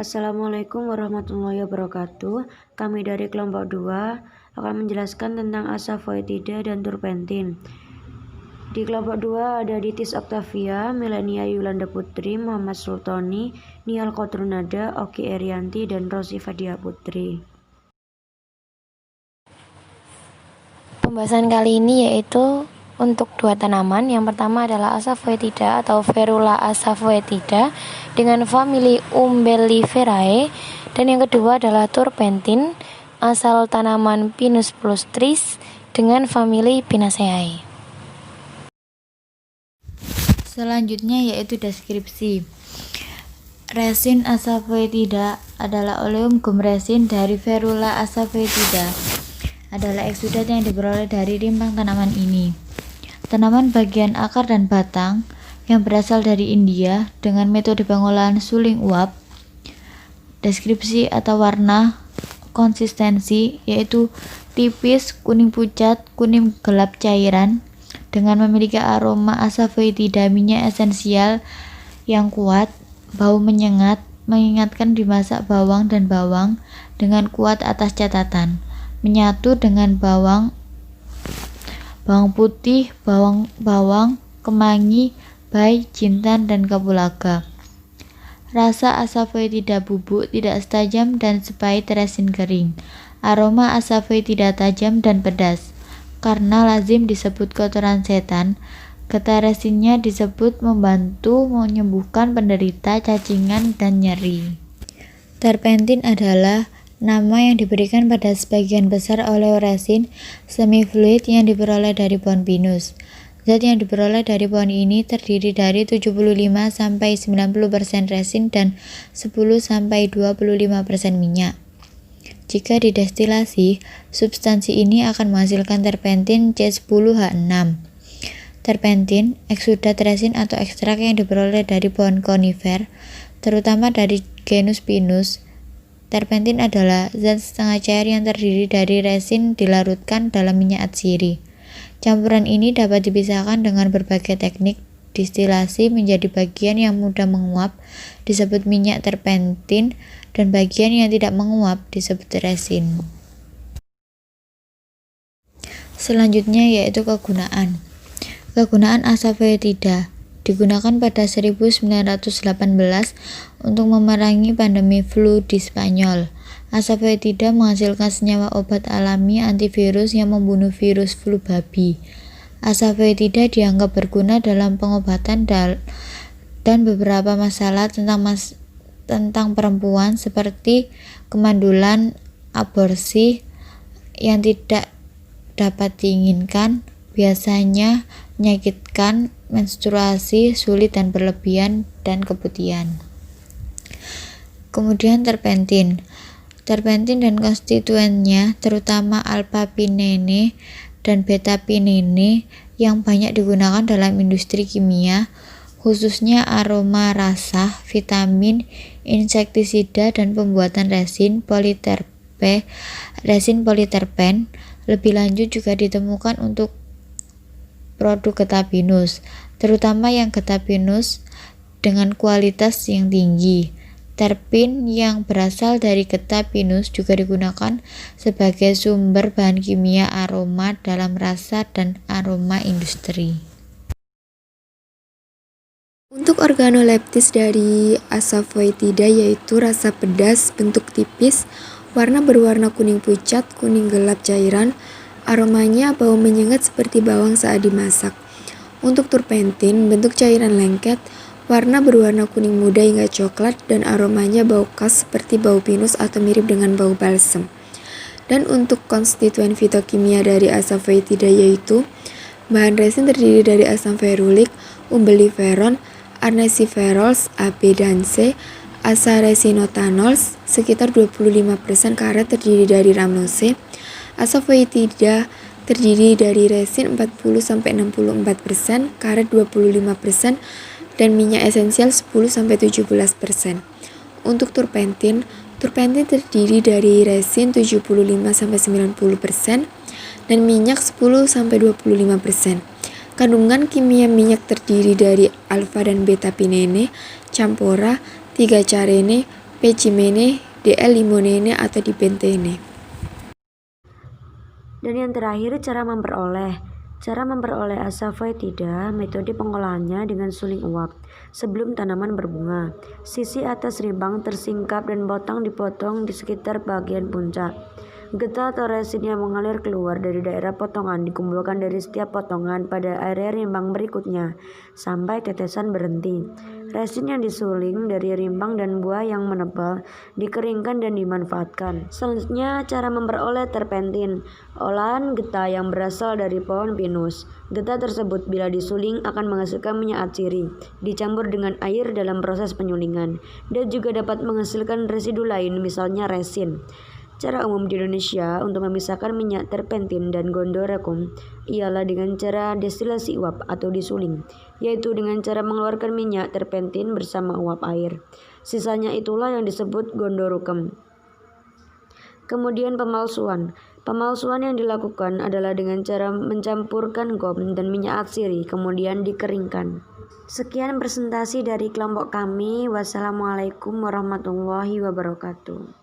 Assalamualaikum warahmatullahi wabarakatuh. Kami dari kelompok 2 akan menjelaskan tentang asafoetida dan turpentin. Di kelompok 2 ada Ditis Octavia, Melania Yulanda Putri, Muhammad Sultoni, Nial Kodrunada, Oki Erianti, dan Rosi Fadia Putri. Pembahasan kali ini yaitu untuk dua tanaman. Yang pertama adalah asafoetida atau Ferula asafoetida dengan famili Umbelliferae, dan yang kedua adalah turpentin asal tanaman Pinus plustris dengan famili Pinaceae. Selanjutnya yaitu deskripsi. Resin asafoetida adalah oleum gum resin dari Ferula asafoetida. Adalah eksudat yang diperoleh dari rimpang tanaman ini. Tanaman bagian akar dan batang yang berasal dari India dengan metode pengolahan suling uap. Deskripsi atau warna konsistensi yaitu tipis, kuning pucat, kuning gelap cairan dengan memiliki aroma asafoetida minyak esensial yang kuat, bau menyengat, mengingatkan dimasak bawang dan bawang dengan kuat atas catatan. Menyatu dengan bawang putih, bawang, kemangi, bay, jintan, dan kapulaga. Rasa asafoetida bubuk tidak tajam dan sepahit resin kering. Aroma asafoetida tajam dan pedas. Karena lazim disebut kotoran setan, getah resinnya disebut membantu menyembuhkan penderita cacingan dan nyeri. Terpentin adalah nama yang diberikan pada sebagian besar oleoresin semi-fluid yang diperoleh dari pohon pinus. Zat yang diperoleh dari pohon ini terdiri dari 75-90% resin dan 10-25% minyak. Jika didestilasi, substansi ini akan menghasilkan terpentin C10H6. Terpentin, eksudat resin atau ekstrak yang diperoleh dari pohon konifer, terutama dari genus Pinus. Terpentin adalah zat setengah cair yang terdiri dari resin dilarutkan dalam minyak atsiri. Campuran ini dapat dipisahkan dengan berbagai teknik distilasi menjadi bagian yang mudah menguap disebut minyak terpentin dan bagian yang tidak menguap disebut resin. Selanjutnya yaitu kegunaan. Kegunaan asafoetida digunakan pada 1918 untuk memerangi pandemi flu di Spanyol. Asafoetida menghasilkan senyawa obat alami antivirus yang membunuh virus flu babi. Asafoetida dianggap berguna dalam pengobatan dan beberapa masalah tentang perempuan seperti kemandulan, aborsi yang tidak dapat diinginkan, biasanya menyakitkan, menstruasi sulit dan berlebihan, dan keputihan. Kemudian terpentin dan konstituennya terutama alpha-pinene dan beta-pinene yang banyak digunakan dalam industri kimia, khususnya aroma rasa, vitamin, insektisida, dan pembuatan resin politerpen. Lebih lanjut juga ditemukan untuk produk getah pinus, terutama yang getah pinus dengan kualitas yang tinggi. Terpin yang berasal dari getah pinus juga digunakan sebagai sumber bahan kimia aroma dalam rasa dan aroma industri. Untuk organoleptis dari asafoetida yaitu rasa pedas, bentuk tipis, warna berwarna kuning pucat, kuning gelap cairan, aromanya bau menyengat seperti bawang saat dimasak. Untuk turpentin, bentuk cairan lengket, warna berwarna kuning muda hingga coklat, dan aromanya bau khas seperti bau pinus atau mirip dengan bau balsem. Dan untuk konstituen fitokimia dari asafoetida yaitu bahan resin terdiri dari asam ferulik, umbelliferon, arnesiferols A, B, dan C, asaresinotanols sekitar 25%, karet terdiri dari ramnose. Asafoetida terdiri dari resin 40-64%, karet 25%, dan minyak esensial 10-17%. Untuk turpentin terdiri dari resin 75-90% dan minyak 10-25%. Kandungan kimia minyak terdiri dari alfa dan beta pinene, campora, 3-carene, Pecimene, DL limonene atau dibentene. Dan yang terakhir, cara memperoleh. Cara memperoleh asafoetida, metode pengolahannya dengan suling uap sebelum tanaman berbunga. Sisi atas rimbang tersingkap dan batang dipotong di sekitar bagian puncak. Getah atau resin yang mengalir keluar dari daerah potongan dikumpulkan dari setiap potongan pada area rimbang berikutnya sampai tetesan berhenti. Resin yang disuling dari rimbang dan buah yang menebal dikeringkan dan dimanfaatkan. Selanjutnya, cara memperoleh terpentin. Olahan getah yang berasal dari pohon pinus. Getah tersebut bila disuling akan menghasilkan minyak atsiri dicampur dengan air dalam proses penyulingan dan juga dapat menghasilkan residu lain misalnya resin. Cara umum di Indonesia untuk memisahkan minyak terpentin dan gondorekum ialah dengan cara destilasi uap atau disuling, yaitu dengan cara mengeluarkan minyak terpentin bersama uap air. Sisanya itulah yang disebut gondorekum. Kemudian pemalsuan. Pemalsuan yang dilakukan adalah dengan cara mencampurkan gom dan minyak atsiri kemudian dikeringkan. Sekian presentasi dari kelompok kami. Wassalamualaikum warahmatullahi wabarakatuh.